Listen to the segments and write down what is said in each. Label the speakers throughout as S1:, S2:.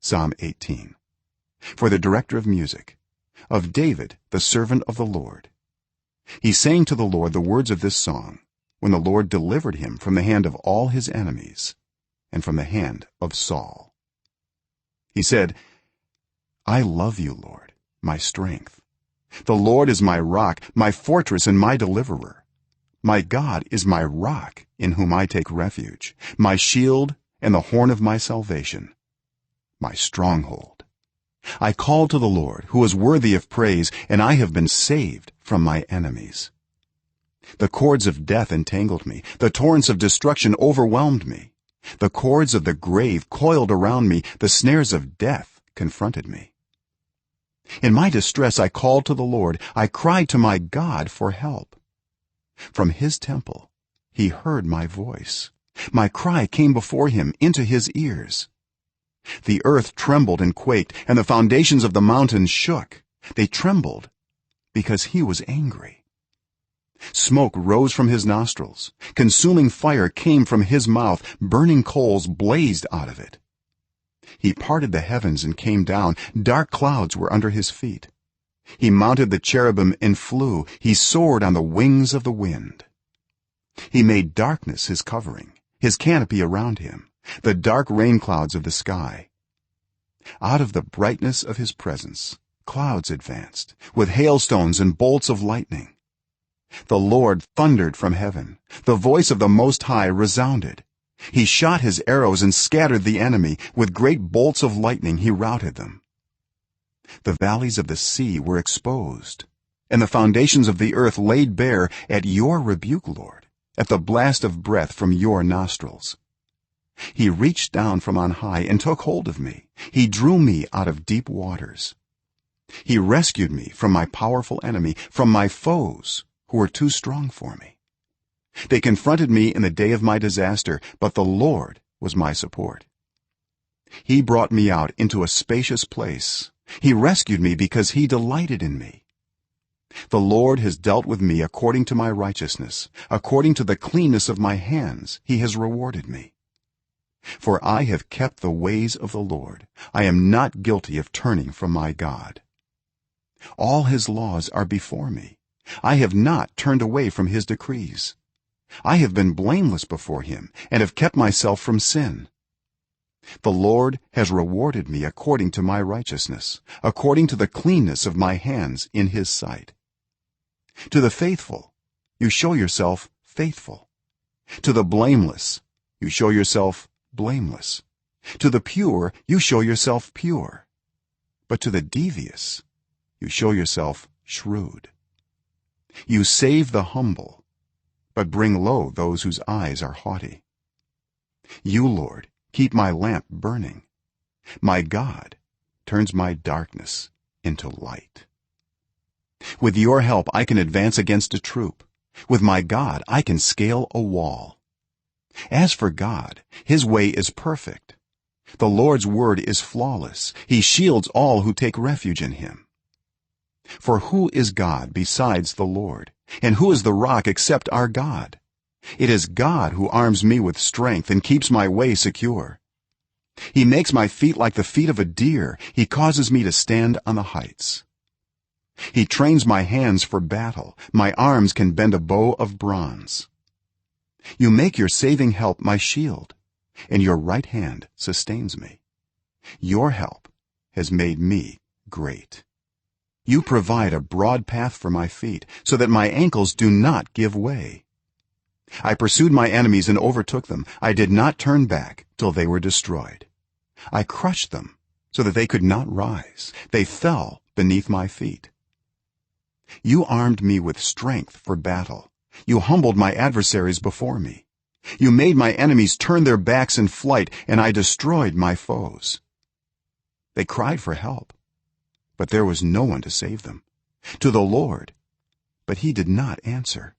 S1: Psalm 18. For the director of music, of David the servant of the Lord. He sang to the Lord the words of this song when the Lord delivered him from the hand of all his enemies and from the hand of Saul. He said, I love you, Lord, my strength. The Lord is my rock, my fortress and my deliverer. My God is my rock in whom I take refuge, my shield and the horn of my salvation, my stronghold. I called to the Lord, who is worthy of praise, and I have been saved from my enemies. The cords of death entangled me, the torrents of destruction overwhelmed me. The cords of the grave coiled around me, the snares of death confronted me. In my distress I called to the Lord, I cried to my God for help. From his temple he heard my voice. My cry came before him into his ears. The earth trembled and quaked, and the foundations of the mountains shook. They trembled because he was angry. Smoke rose from his nostrils, consuming fire came from his mouth, burning coals blazed out of it. He parted the heavens and came down, dark clouds were under his feet. He mounted the cherubim and flew, he soared on the wings of the wind. He made darkness his covering, his canopy around him, the dark rain clouds of the sky. Out of the brightness of his presence clouds advanced, with hailstones and bolts of lightning. The Lord thundered from heaven, the voice of the Most High resounded. He shot his arrows and scattered the enemy, with great bolts of lightning he routed them. The valleys of the sea were exposed, and the foundations of the earth laid bare at your rebuke, Lord, at the blast of breath from your nostrils. He reached down from on high and took hold of me. He drew me out of deep waters. He rescued me from my powerful enemy, from my foes who were too strong for me. They confronted me in the day of my disaster, but the Lord was my support. He brought me out into a spacious place. He rescued me because he delighted in me. The Lord has dealt with me according to my righteousness, according to the cleanness of my hands he has rewarded me. For I have kept the ways of the Lord. I am not guilty of turning from my God. All his laws are before me. I have not turned away from his decrees. I have been blameless before him and have kept myself from sin. The Lord has rewarded me according to my righteousness, according to the cleanness of my hands in his sight. To the faithful you show yourself faithful. To the blameless you show yourself blameless. To the pure you show yourself pure. But to the devious you show yourself shrewd. You save the humble, but bring low those whose eyes are haughty. You, Lord, keep my lamp burning. My God turns my darkness into light. With your help I can advance against a troop. With my God I can scale a wall. As for God, his way is perfect. The Lord's word is flawless. He shields all who take refuge in him. For who is God besides the Lord? And who is the rock except our God? It is God who arms me with strength and keeps my way secure. He makes my feet like the feet of a deer. He causes me to stand on the heights. He trains my hands for battle. My arms can bend a bow of bronze. You make your saving help my shield, and your right hand sustains me. Your help has made me great. You provide a broad path for my feet, so that my ankles do not give way. I pursued my enemies and overtook them. I did not turn back till they were destroyed. I crushed them so that they could not rise. They fell beneath my feet. You armed me with strength for battle. You humbled my adversaries before me. You made my enemies turn their backs in flight, and I destroyed my foes. They cried for help, but there was no one to save them. To the Lord, but he did not answer.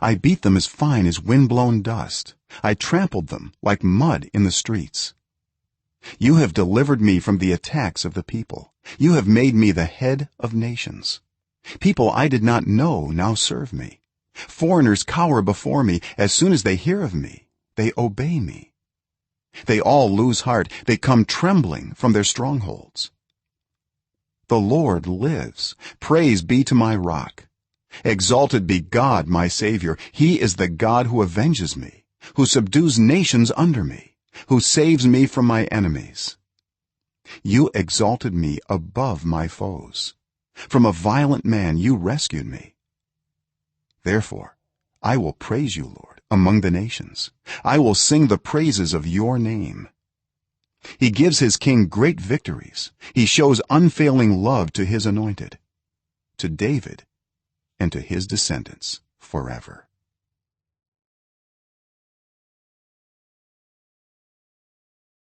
S1: I beat them as fine as wind-blown dust. I trampled them like mud in the streets. You have delivered me from the attacks of the people. You have made me the head of nations. People I did not know now serve me. Foreigners cower before me. As soon as they hear of me, they obey me. they all lose heart, they come trembling from their strongholds. The Lord lives. Praise be to my rock. Exalted be God my Savior. He is the God who avenges me, who subdues nations under me, who saves me from my enemies. You exalted me above my foes. From a violent man you rescued me. Therefore I will praise you, Lord, among the nations. I will sing the praises of your name. He gives his king great victories. He shows unfailing love to his anointed, to David and to his descendants forever.